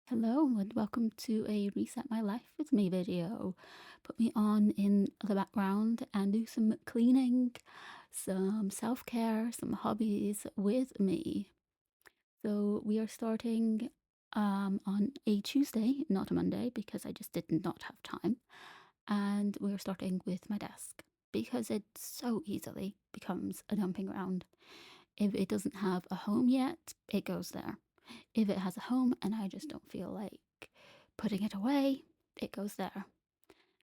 Hello and welcome to a Reset My Life with Me video. Put me on in the background and do some cleaning, some self-care, some hobbies with me. So we are starting on a Tuesday, not a Monday, because I just did not have time. And we're starting with my desk because it so easily becomes a dumping ground. If it doesn't have a home yet, it goes there. If it has a home and I just don't feel like putting it away, it goes there.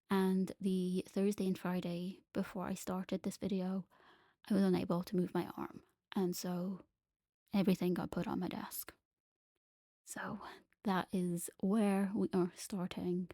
And the Thursday and Friday before I started this video, I was unable to move my arm. And so everything got put on my desk. So that is where we are starting.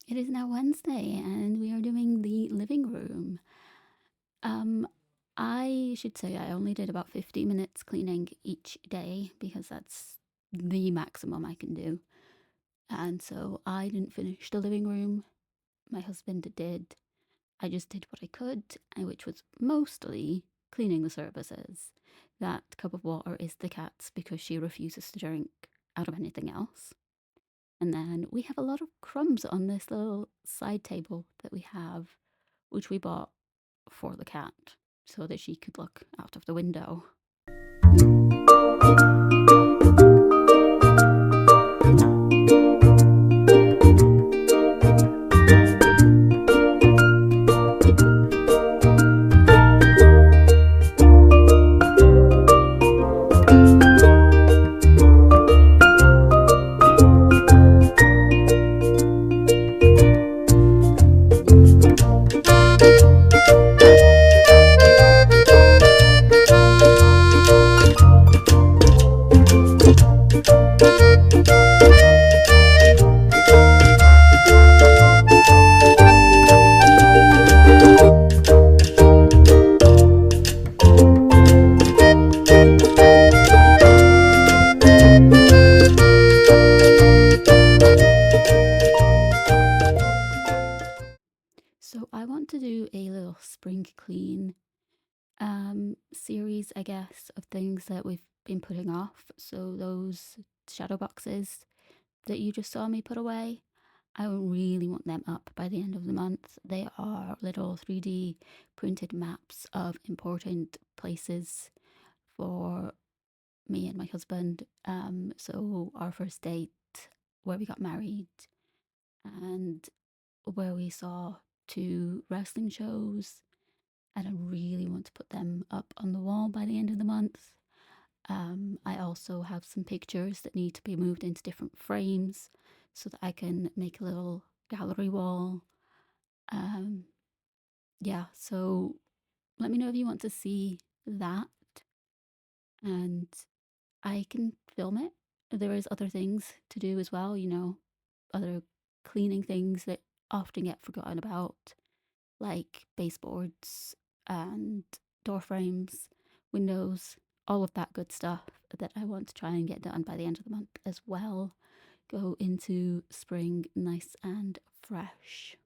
It is now Wednesday and we are doing the living room. I should say I only did about 50 minutes cleaning each day because that's the maximum I can do. And so I didn't finish the living room. My husband did. I just did what I could, which was mostly cleaning the surfaces. That cup of water is the cat's because she refuses to drink out of anything else. And then we have a lot of crumbs on this little side table that we have, which we bought for the cat so that she could look out of the window. So I want to do a little spring clean series, I guess, of things that we've been putting off. So those shadow boxes that you just saw me put away, I really want them up by the end of the month. They are little 3D printed maps of important places for me and my husband. So our first date, where we got married, and where we saw two wrestling shows. And I really want to put them up on the wall by the end of the month. I also have some pictures that need to be moved into different frames so that I can make a little gallery wall. Um, yeah, so let me know if you want to see that, and I can film it. There is other things to do as well, other cleaning things that often get forgotten about, like baseboards and door frames, windows, all of that good stuff that I want to try and get done by the end of the month as well. Go into spring nice and fresh.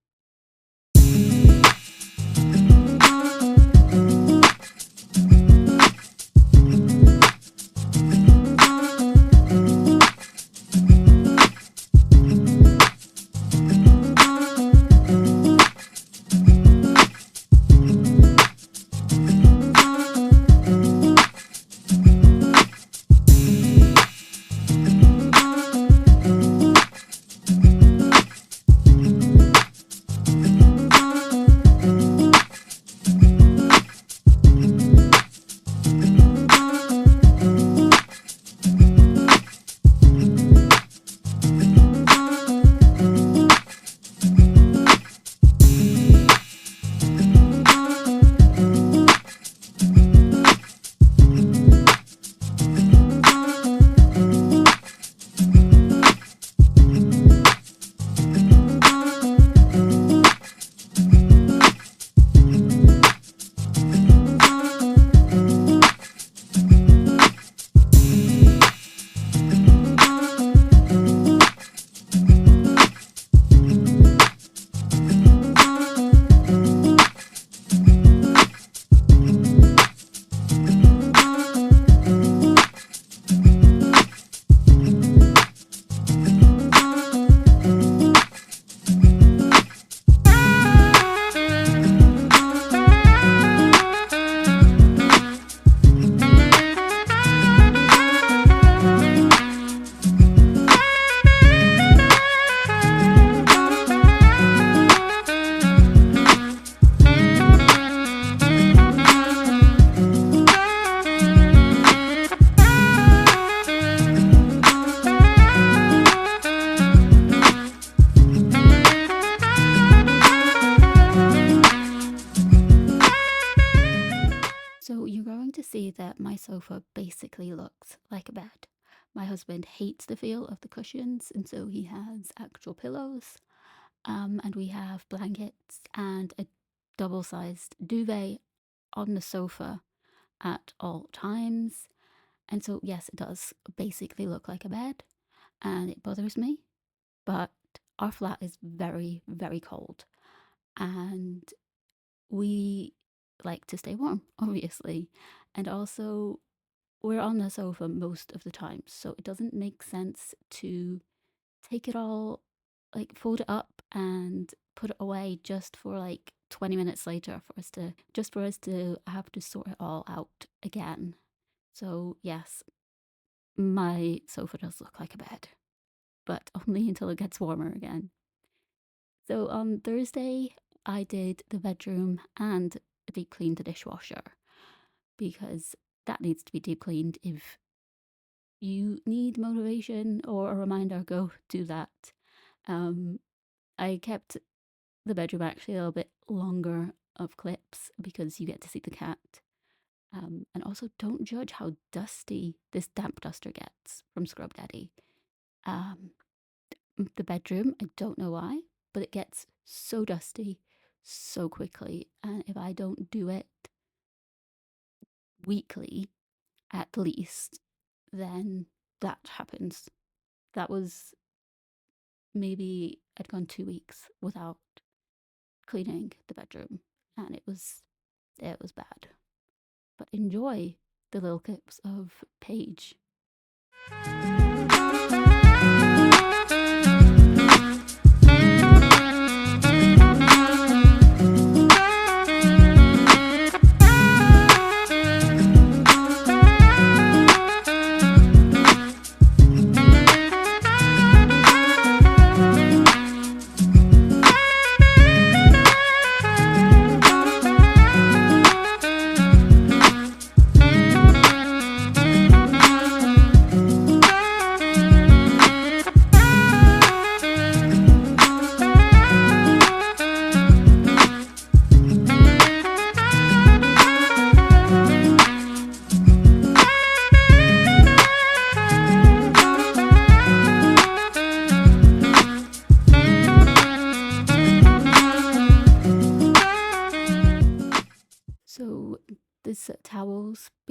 So you're going to see that my sofa basically looks like a bed. My husband hates the feel of the cushions, and so he has actual pillows. And we have blankets and a double-sized duvet on the sofa at all times. And so, yes, it does basically look like a bed, and it bothers me. But our flat is very, very cold, and we like to stay warm, obviously. And also, we're on the sofa most of the time, so it doesn't make sense to take it all, like fold it up and put it away just for like 20 minutes later for us to have to sort it all out again. So, yes, my sofa does look like a bed, but only until it gets warmer again. So on Thursday, I did the bedroom and deep cleaned the dishwasher because that needs to be deep cleaned. If you need motivation or a reminder, go do that. I kept the bedroom actually a little bit longer of clips because you get to see the cat. And also, don't judge how dusty this damp duster gets from Scrub Daddy. The bedroom, I don't know why, but it gets so dusty so quickly. And if I don't do it weekly, at least, then that happens. That was maybe I'd gone 2 weeks without cleaning the bedroom, and it was bad. But enjoy the little clips of Paige.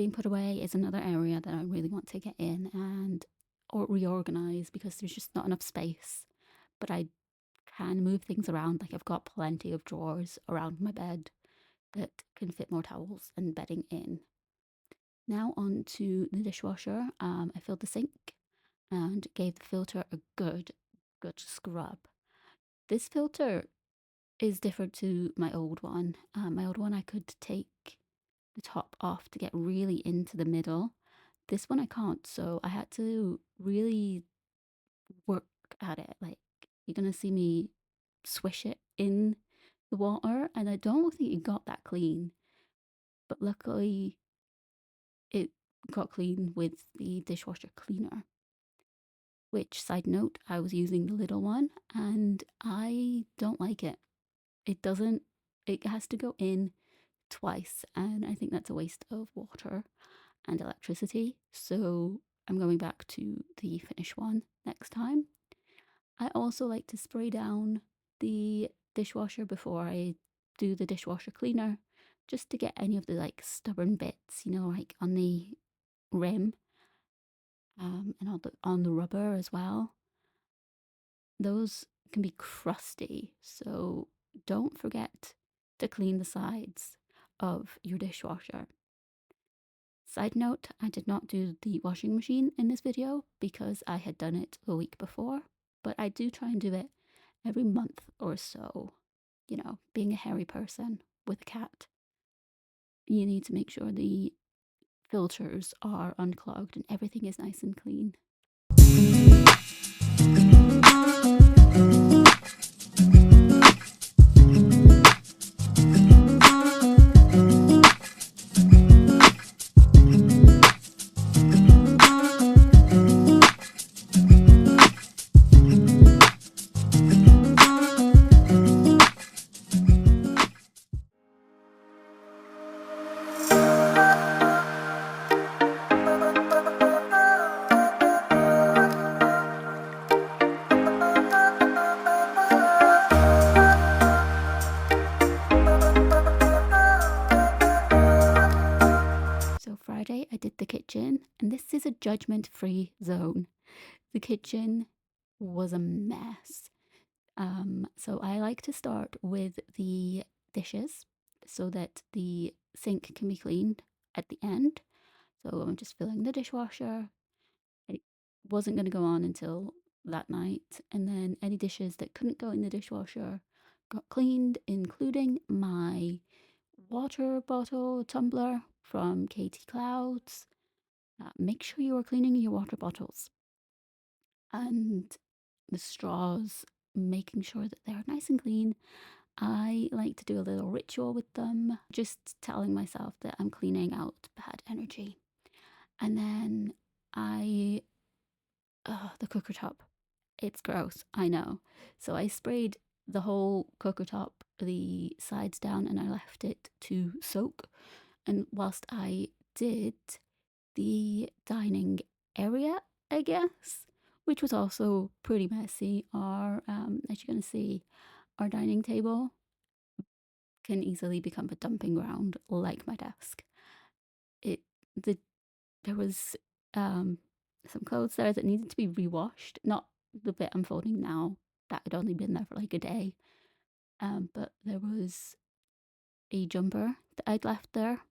being put away is another area that I really want to get in and or reorganize because there's just not enough space. But I can move things around. Like I've got plenty of drawers around my bed that can fit more towels and bedding in. Now on to the dishwasher. I filled the sink and gave the filter a good scrub. This filter is different to my old one. My old one I could take the top off to get really into the middle. This one I can't, so I had to really work at it. Like you're gonna see me swish it in the water, and I don't think it got that clean. But luckily, it got clean with the dishwasher cleaner. Which, side note, I was using the little one, and I don't like it. It doesn't. It has to go in twice, and I think that's a waste of water and electricity. So I'm going back to the finished one next time. I also like to spray down the dishwasher before I do the dishwasher cleaner, just to get any of the like stubborn bits, like on the rim, and on the rubber as well. Those can be crusty, so don't forget to clean the sides of your dishwasher. Side note, I did not do the washing machine in this video because I had done it a week before, but I do try and do it every month or so. Being a hairy person with a cat, you need to make sure the filters are unclogged and everything is nice and clean. Friday I did the kitchen, and this is a judgment-free zone. The kitchen was a mess. So I like to start with the dishes so that the sink can be cleaned at the end. So I'm just filling the dishwasher. It wasn't going to go on until that night. And then any dishes that couldn't go in the dishwasher got cleaned, including my water bottle tumbler from Katie Clouds. Make sure you are cleaning your water bottles. And the straws, making sure that they're nice and clean. I like to do a little ritual with them, just telling myself that I'm cleaning out bad energy. And then the cooker top. It's gross, I know. So I sprayed the whole cooker top, the sides down, and I left it to soak. And whilst I did, the dining area, I guess, which was also pretty messy, as you're going to see, our dining table can easily become a dumping ground, like my desk. There was some clothes there that needed to be rewashed. Not the bit I'm folding now, that had only been there for like a day. But there was a jumper that I'd left there.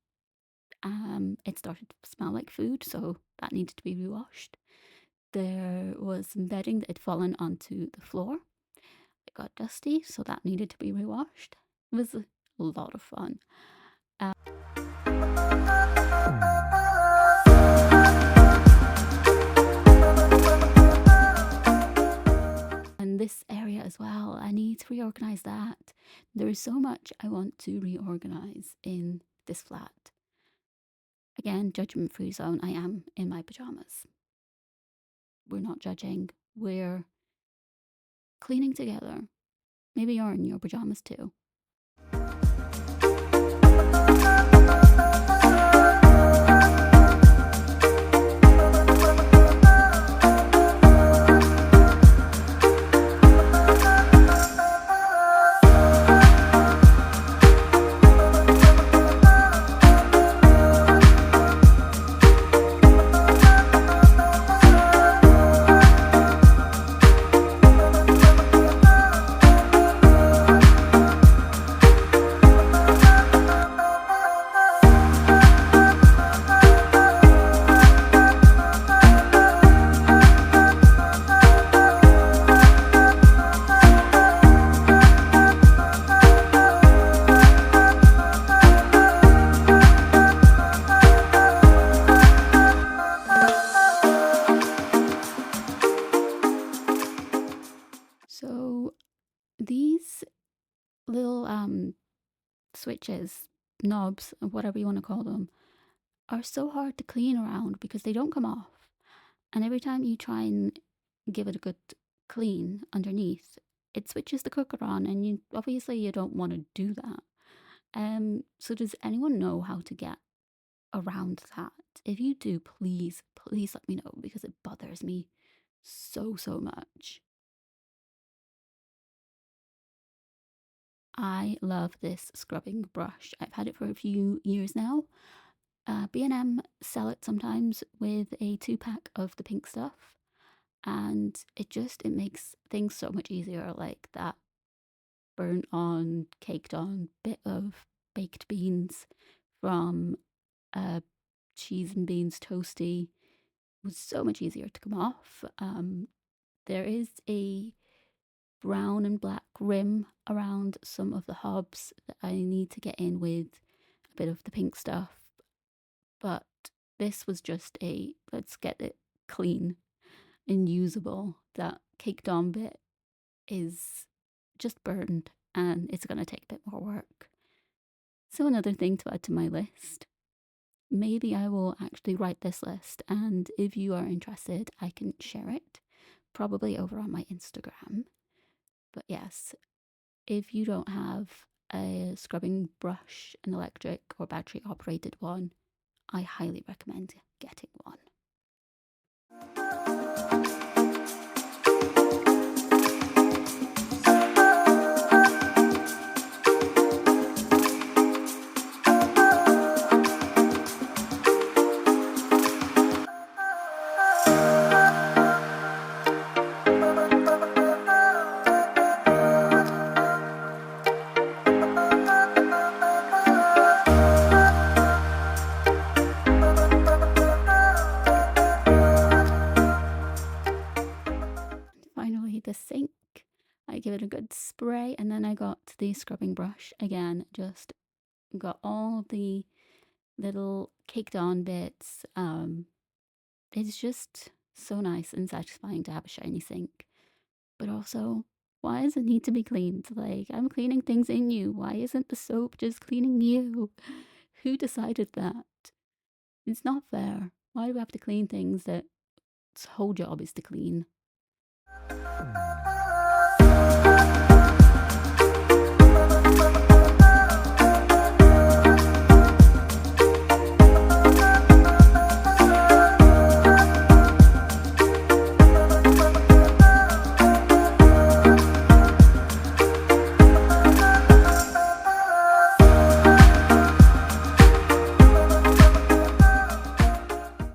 It started to smell like food, so that needed to be rewashed. There was some bedding that had fallen onto the floor. It got dusty, so that needed to be rewashed. It was a lot of fun. And this area as well, I need to reorganize that. There is so much I want to reorganize in this flat. Again, judgment-free zone. I am in my pajamas. We're not judging. We're cleaning together. Maybe you're in your pajamas too. switches, knobs, or whatever you want to call them, are so hard to clean around because they don't come off. And every time you try and give it a good clean underneath, it switches the cooker on, and you don't want to do that. So does anyone know how to get around that? If you do, please let me know, because it bothers me so much. I love this scrubbing brush. I've had it for a few years now. B&M sell it sometimes with a 2-pack of the pink stuff, and it makes things so much easier, like that burnt on, caked on bit of baked beans from cheese and beans toasty was so much easier to come off. There is a brown and black rim around some of the hobs that I need to get in with a bit of the pink stuff, but this was just let's get it clean and usable. That caked on bit is just burned, and it's going to take a bit more work. So another thing to add to my list. Maybe I will actually write this list, and if you are interested, I can share it, probably over on my Instagram. But yes, if you don't have a scrubbing brush, an electric or battery operated one, I highly recommend getting one. The sink, I give it a good spray, and then I got the scrubbing brush again, just got all of the little caked on bits. It's just so nice and satisfying to have a shiny sink, but also, why does it need to be cleaned? Like, I'm cleaning things in you. Why isn't the soap just cleaning you? Who decided that? It's not fair. Why do we have to clean things that its whole job is to clean?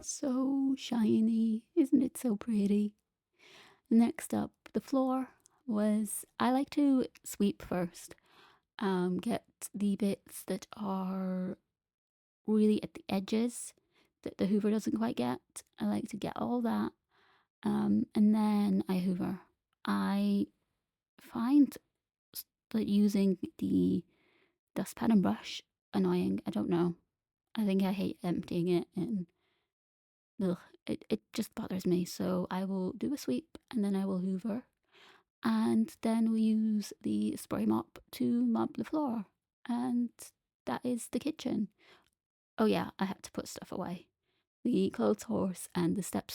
So shiny, isn't it so pretty? Next up, the floor I like to sweep first. Get the bits that are really at the edges that the Hoover doesn't quite get. I like to get all that, and then I Hoover. I find that using the dustpan and brush annoying. I don't know. I think I hate emptying it, and it just bothers me. So I will do a sweep, and then I will Hoover, and then we use the spray mop to mop the floor, and that is the kitchen. Oh yeah, I had to put stuff away. The clothes horse and the step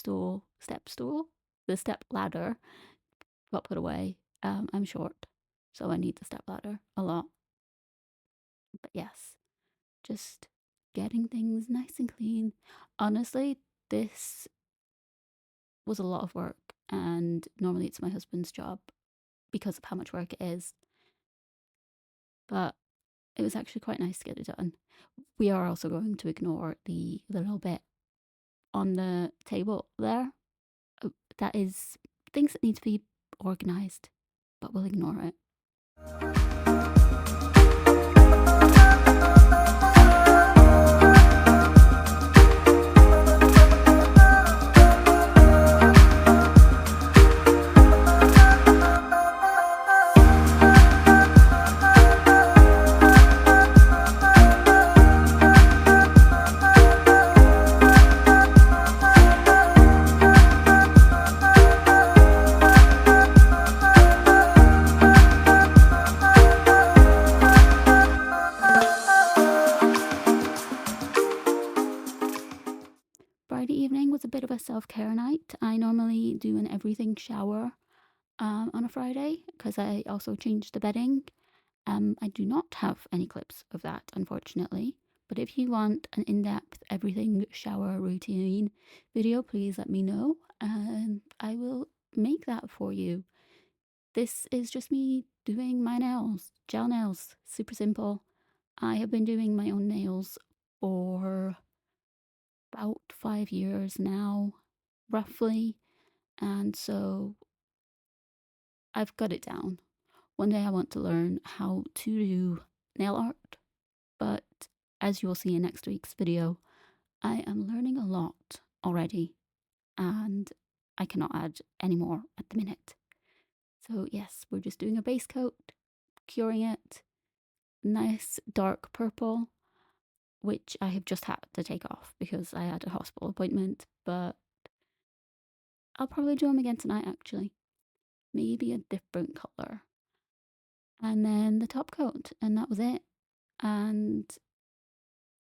ladder got put away. I'm short, so I need the step ladder a lot. But yes, just getting things nice and clean. Honestly, this was a lot of work, and normally it's my husband's job because of how much work it is. But it was actually quite nice to get it done. We are also going to ignore the little bit on the table there. That is things that need to be organised, but we'll ignore it. Friday evening was a bit of a self-care night. I normally do an everything shower on a Friday because I also change the bedding. I do not have any clips of that, unfortunately. But if you want an in-depth everything shower routine video, please let me know and I will make that for you. This is just me doing my nails, gel nails, super simple. I have been doing my own nails for about 5 years now, roughly, and so I've got it down. One day I want to learn how to do nail art, but as you will see in next week's video, I am learning a lot already, and I cannot add any more at the minute. So yes, we're just doing a base coat, curing it, nice dark purple, which I have just had to take off because I had a hospital appointment, but I'll probably do them again tonight actually. Maybe a different colour. And then the top coat, and that was it. And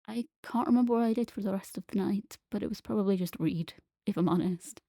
I can't remember what I did for the rest of the night, but it was probably just read, if I'm honest.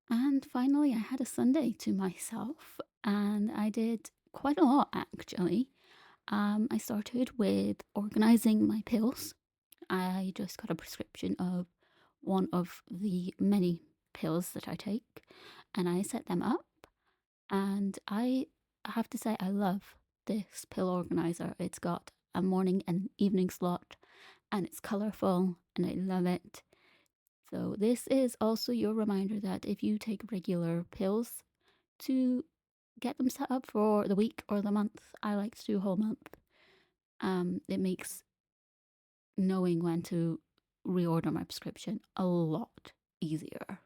And finally, I had a Sunday to myself, and I did quite a lot actually. I started with organising my pills. I just got a prescription of one of the many pills that I take, and I set them up. And I have to say, I love this pill organizer. It's got a morning and evening slot, and it's colourful, and I love it. So this is also your reminder that if you take regular pills, to get them set up for the week or the month. I like to do a whole month. It makes knowing when to reorder my prescription a lot easier.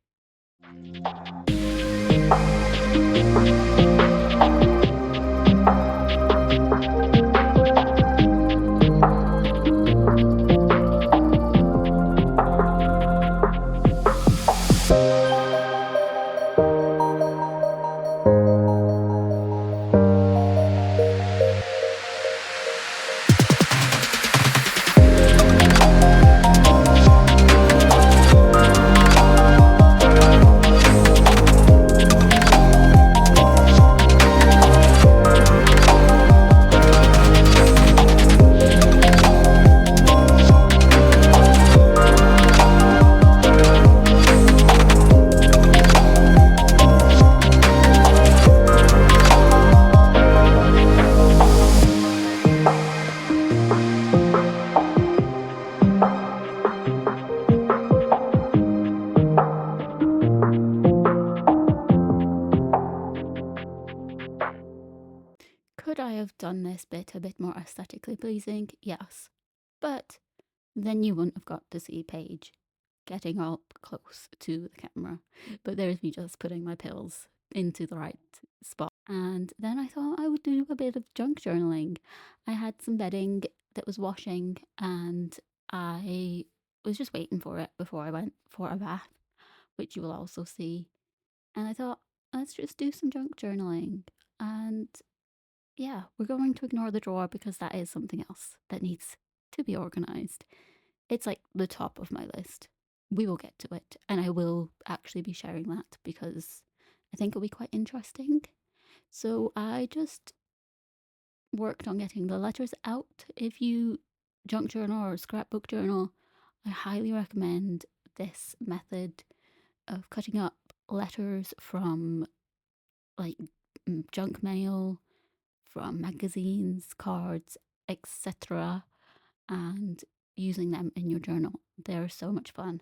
Could I have done this bit a bit more aesthetically pleasing? Yes. But then you wouldn't have got to see Paige getting up close to the camera. But there's me just putting my pills into the right spot. And then I thought I would do a bit of junk journaling. I had some bedding that was washing, and I was just waiting for it before I went for a bath, which you will also see. And I thought, let's just do some junk journaling. And yeah, we're going to ignore the drawer because that is something else that needs to be organized. It's like the top of my list. We will get to it, and I will actually be sharing that because I think it'll be quite interesting. So I just worked on getting the letters out. If you junk journal or scrapbook journal, I highly recommend this method of cutting up letters from like junk mail, from magazines, cards, etc., and using them in your journal. They're so much fun,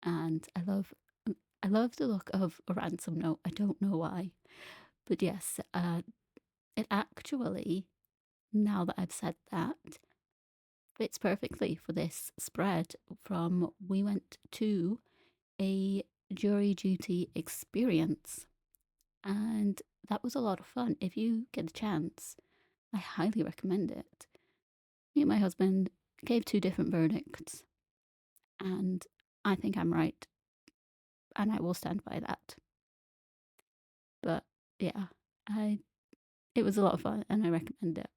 and I love the look of a ransom note. I don't know why, but yes, it actually, now that I've said that, fits perfectly for this spread from we went to a jury duty experience, and that was a lot of fun. If you get a chance, I highly recommend it. Me and my husband gave two different verdicts, and I think I'm right, and I will stand by that. But yeah, I it was a lot of fun, and I recommend it.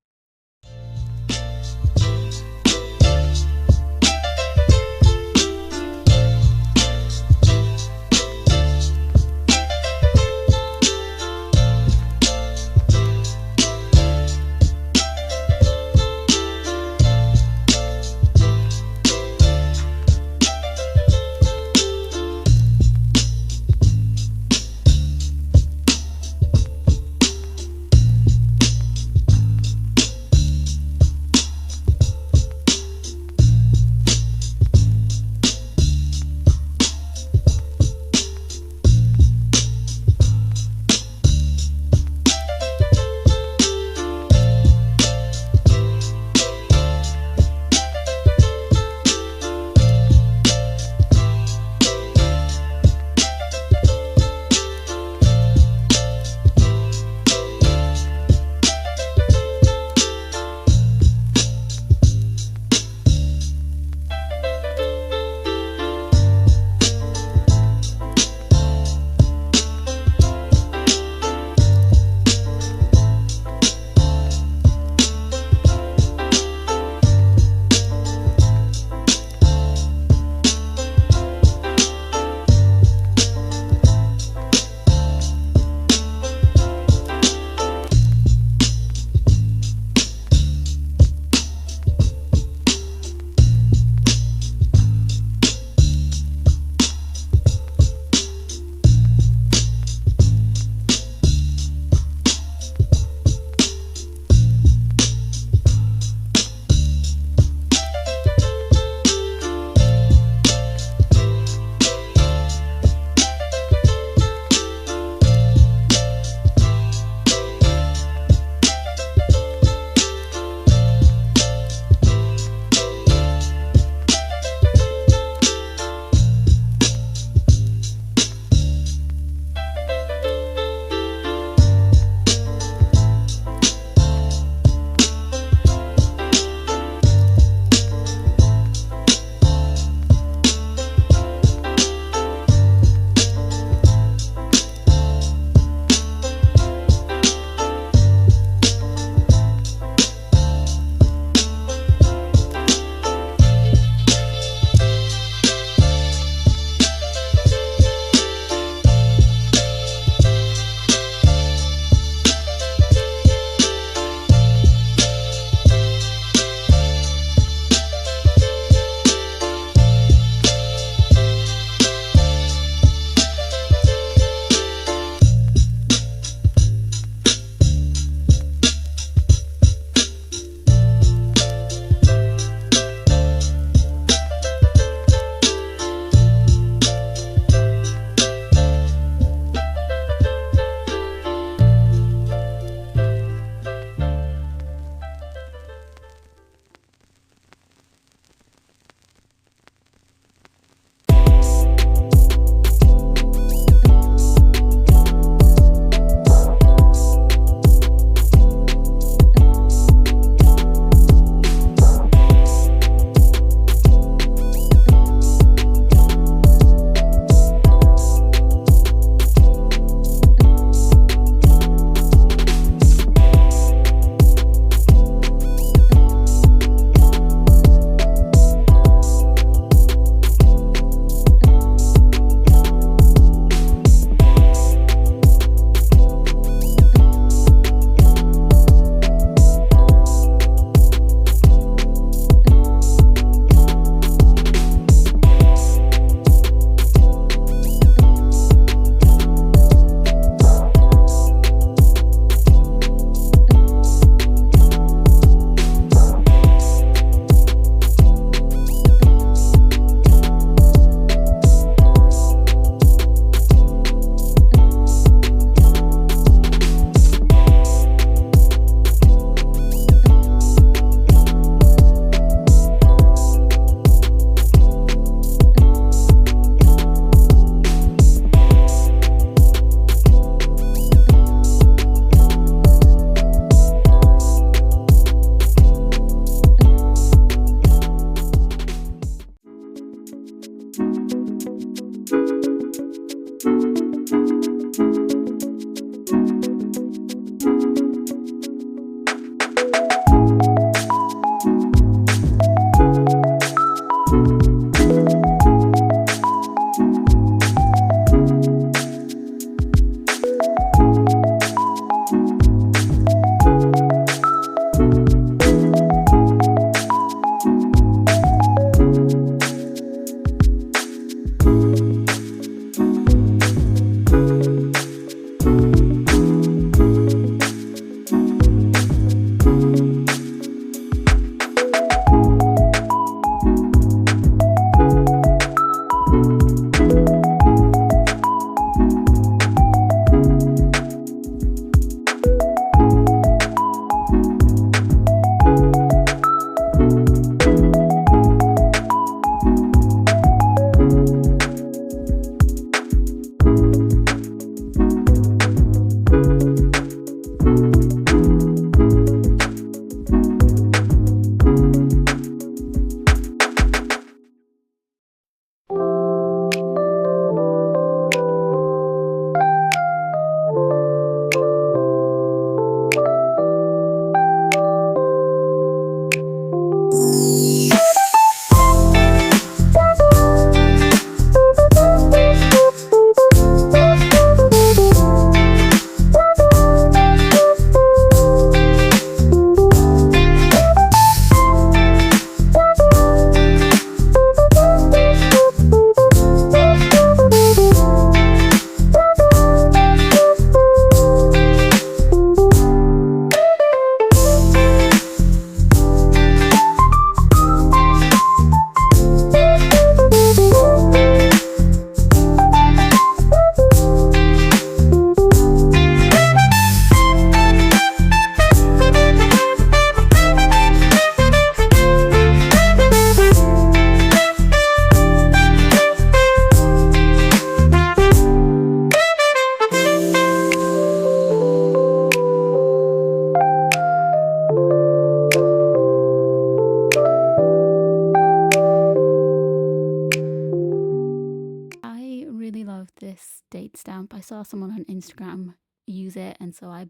I really love this date stamp. I saw someone on Instagram use it, and so I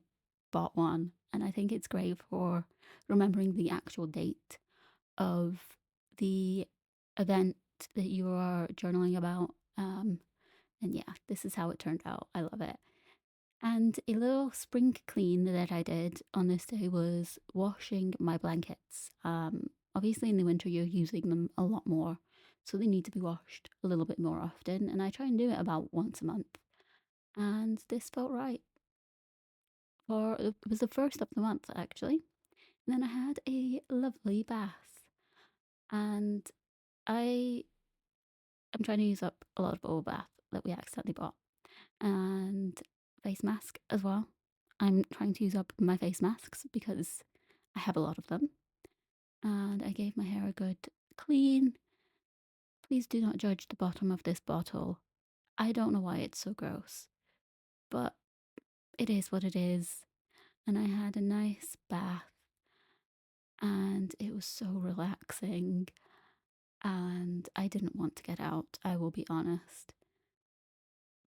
bought one. And I think it's great for remembering the actual date of the event that you are journaling about. And yeah, this is how it turned out. I love it. And a little spring clean that I did on this day was washing my blankets. Obviously, in the winter, you're using them a lot more, so they need to be washed a little bit more often. And I try and do it about once a month. And this felt right. For it was the first of the month actually. And then I had a lovely bath, and I am trying to use up a lot of bubble bath that we accidentally bought, and face mask as well. I'm trying to use up my face masks because I have a lot of them. And I gave my hair a good clean. Please do not judge the bottom of this bottle. I don't know why it's so gross, but it is what it is. And I had a nice bath, and it was so relaxing. And I didn't want to get out, I will be honest.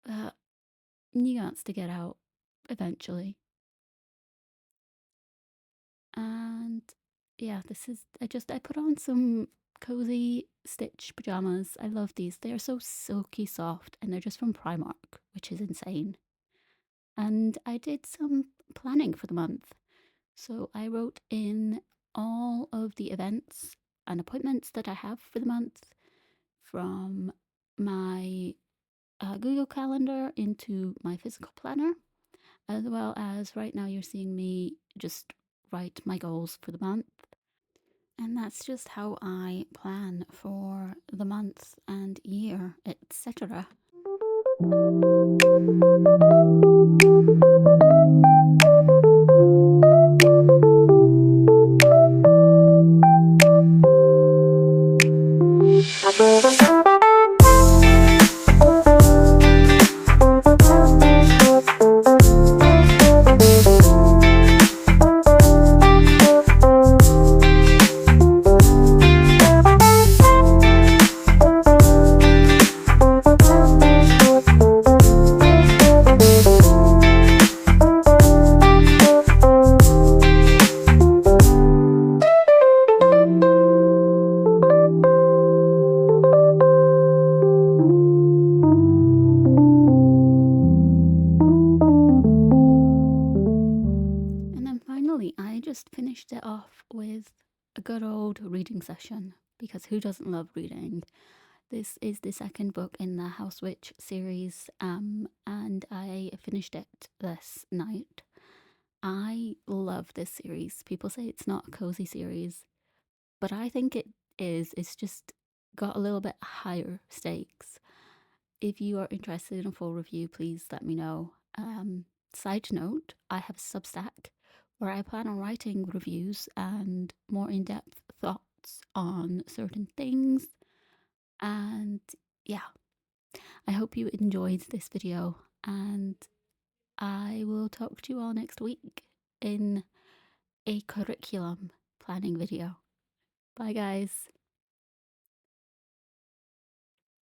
But you got to get out eventually. And yeah, I put on some cozy stitch pajamas. I love these. They are so silky soft, and they're just from Primark, which is insane. And I did some planning for the month. So I wrote in all of the events and appointments that I have for the month from my Google Calendar into my physical planner, as well as right now you're seeing me just write my goals for the month. And that's just how I plan for the month and year, etc. And then finally, I just finished it off with a good old reading session because who doesn't love reading? This is the second book in the House Witch series, and I finished it this night. I love this series. People say it's not a cozy series, but I think it is. It's just got a little bit higher stakes. If you are interested in a full review, please let me know. Side note, I have a Substack where I plan on writing reviews and more in depth thoughts on certain things. And yeah, I hope you enjoyed this video, and I will talk to you all next week in a curriculum planning video. Bye, guys.